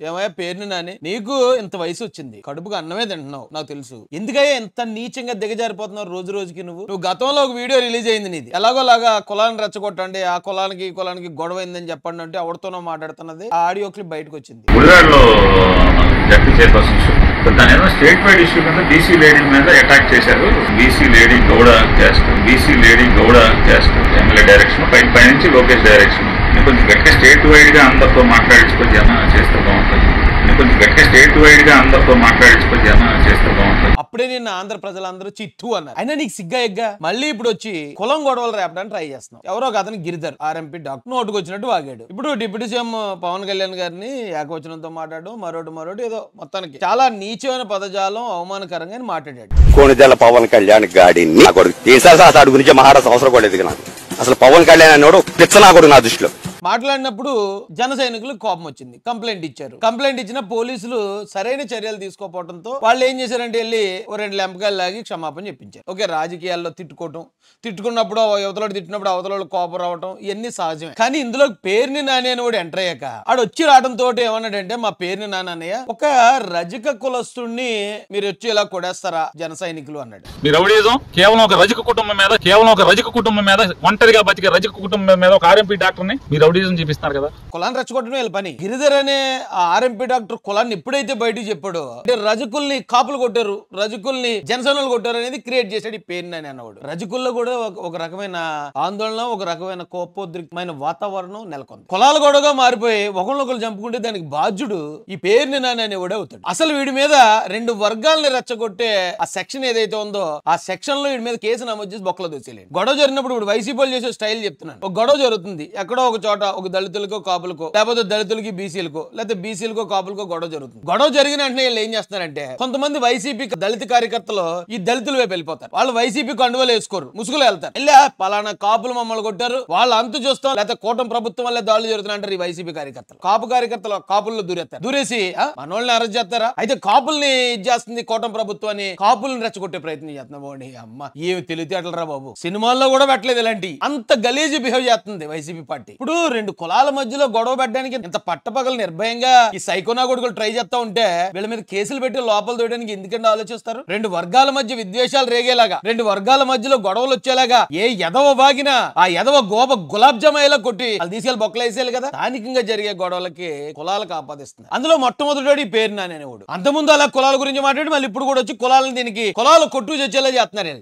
ఏమయ్యా పేరుని నాని, నీకు ఇంత వయసు వచ్చింది, కడుపుకు అన్నమే తింటున్నావు నాకు తెలుసు, ఎందుకయ్యా ఎంత నీచంగా దిగజారిపోతున్నావు రోజు రోజుకి? నువ్వు గతంలో ఒక వీడియో రిలీజ్ అయింది నీది, ఎలాగోలాగా కులాన్ని రెచ్చగొట్టండి, ఆ కులానికి ఈ కులానికి గొడవ అయిందని చెప్పండి అంటే ఎవరితోనో మాట్లాడుతున్నది ఆ ఆడియో క్లిప్ బయటకు వచ్చింది. దాని ఏదో స్టేట్ వైడ్ ఇష్యూ కింద బీసీ లేడీ మీద అటాక్ చేశారు. BC lady Gowda caste MLA direction పైనుంచి లోకేష్ డైరెక్షన్. కొంచెం గట్టిగా స్టేట్ వైడ్ గా అందరితో మాట్లాడించుకొని జనం చేస్తే బాగుంటుంది. అప్పుడే నిన్న ఆంధ్ర ప్రజలందరూ చిత్తు అన్నారు. అయినా నీకు సిగ్గా ఎగ్గా మళ్ళీ ఇప్పుడు వచ్చి కులం గొడవలు రేపడానికి ట్రై చేస్తున్నావు. ఎవరో ఒక అతను గిరిధర్ ఆర్ఎంపీ డాక్టర్ నోటుకు వచ్చినట్టు వాగాడు. ఇప్పుడు డిప్యూటీ సీఎం పవన్ కళ్యాణ్ గారిని ఏకవచనంతో మాట్లాడడం, మరోటి ఏదో మొత్తానికి చాలా నీచమైన పదజాలం, అవమానకరంగా మాట్లాడాడు. కోణిదెల పవన్ కళ్యాణ్ గాడిని గురించి మహారాష్ట్ర అవసరం కూడా లేదు. అసలు పవన్ కళ్యాణ్ అన్నాడు పిచ్చనా కూడా నా దృష్టిలో. మాట్లాడినప్పుడు జన సైనికులకు కోపం వచ్చింది, కంప్లైంట్ ఇచ్చారు. కంప్లైంట్ ఇచ్చిన పోలీసులు సరైన చర్యలు తీసుకోపోవడంతో వాళ్ళు ఏం చేశారంటే వెళ్ళి 2 లెంపకాయలు లాగి క్షమాపణ చెప్పించారు. ఓకే, రాజకీయాల్లో తిట్టుకున్నప్పుడు యువతలో తిట్టినప్పుడు అవతల కోపం రావటం ఇవన్నీ సహజమే. కానీ ఇందులో పేరుని నాని అని కూడా ఎంటర్ అయ్యాక ఆడు వచ్చి రావడంతో ఏమన్నాడంటే, మా పేరుని నాని అన్నయ్య ఒక రజక కులస్తుడిని మీరు వచ్చి ఇలా కొడేస్తారా జన సైనికులు అన్నాడు. కేవలం ఒక రజక కుటుంబం మీద ఒంటరిగా బతికే రజక కుటుంబం మీద ఒక ఆర్ఎంపీ డాక్టర్ని మీరు చూపిస్తారు కదా. కులాన్ని రెచ్చగొట్టడం వీళ్ళ పని. గిరిధర్ అనే ఆర్ఎంపీ డాక్టర్ కులాన్ని ఎప్పుడైతే బయటకు చెప్పాడో, అంటే రజకుల్ని కాపులు కొట్టారు, రజకుల్ని జనసేనలు కొట్టారు అనేది క్రియేట్ చేశాడు ఈ పేరుని అని అన్నవాడు. రజకుల్లో కూడా ఒక రకమైన ఆందోళన, ఒక రకమైన కోపోద్రిక్తమైన వాతావరణం నెలకొంది. కులాలు గొడవగా మారిపోయి ఒకళ్ళొకరు చంపుకుంటే దానికి బాధ్యుడు ఈ పేరుని నాని అనేవాడే అవుతాడు. అసలు వీడి మీద 2 వర్గాలని రెచ్చగొట్టే ఆ సెక్షన్ ఏదైతే ఉందో ఆ సెక్షన్ లో వీడి మీద కేసు నమోదు చేసి బొక్కలో దోసేలేండి. గొడవ జరిగినప్పుడు ఇప్పుడు వైసీపీలు చేసే స్టైల్ చెప్తున్నాను. ఒక గొడవ జరుగుతుంది ఎక్కడో ఒక చోట, ఒక దళితులకో కాపులకో, లేకపోతే దళితులకి బీసీలకో, లేకపోతే బీసీలకో కాపులకో గొడవ జరుగుతుంది. గొడవ జరిగిన వెంటనే వీళ్ళు ఏం చేస్తున్నారంటే, కొంతమంది వైసీపీ దళిత కార్యకర్తలు ఈ దళితుల వైపు వెళ్ళిపోతారు. వాళ్ళు వైసీపీ కండువలు వేసుకోరు, ముసుగులు వెళ్తారు. ఇలా పలానా కాపులు మమ్మల్ని కొట్టారు, వాళ్ళ అంతు చూస్తాం, లేకపోతే కూటమి ప్రభుత్వం వల్లే దాడులు జరుగుతున్నాయంటారు ఈ వైసీపీ కార్యకర్తలు. కాపు కార్యకర్తలు కాపుల్లో దూరేసి మనోళ్ళని అరెస్ట్ చేస్తారా? అయితే కాపుల్ని ఇది చేస్తుంది కూటమి ప్రభుత్వం అని కాపుల్ని రెచ్చగొట్టే ప్రయత్నం చేస్తున్నాం. అమ్మ ఏమి తెలివితేటలరా బాబు, సినిమాల్లో కూడా పెట్టలేదు ఇలాంటి. అంత గలీజీ బిహేవ్ చేస్తుంది వైసీపీ పార్టీ. ఇప్పుడు 2 కులాల మధ్యలో గొడవ పెట్టడానికి ఇంత పట్టపగలు నిర్భయంగా ఈ సైకోనా కొడుకులు ట్రై చేస్తా ఉంటే వీళ్ళ మీద కేసులు పెట్టి లోపల దూయడానికి ఎందుకంటే ఆలోచిస్తారు? 2 వర్గాల మధ్య విద్వేషాలు రేగేలాగా, 2 వర్గాల మధ్యలో గొడవలు వచ్చేలాగా ఏ ఎదవ బాగినా ఆ ఎదవ గులాబ్ జామ్ అయ్యేలా కొట్టి వాళ్ళు తీసుకెళ్లి బొక్కలు వేసేయాలి కదా. స్థానికంగా జరిగే గొడవలకి కులాలకు ఆపాదిస్తుంది. అందులో మొట్టమొదటి పేరు నాని అనేవాడు. అంతకుముందు అలా కులాల గురించి మాట్లాడి మళ్ళీ ఇప్పుడు కూడా వచ్చి కులాలను దీనికి కులాలు కొట్టు చచ్చేలా చేస్తున్నారు.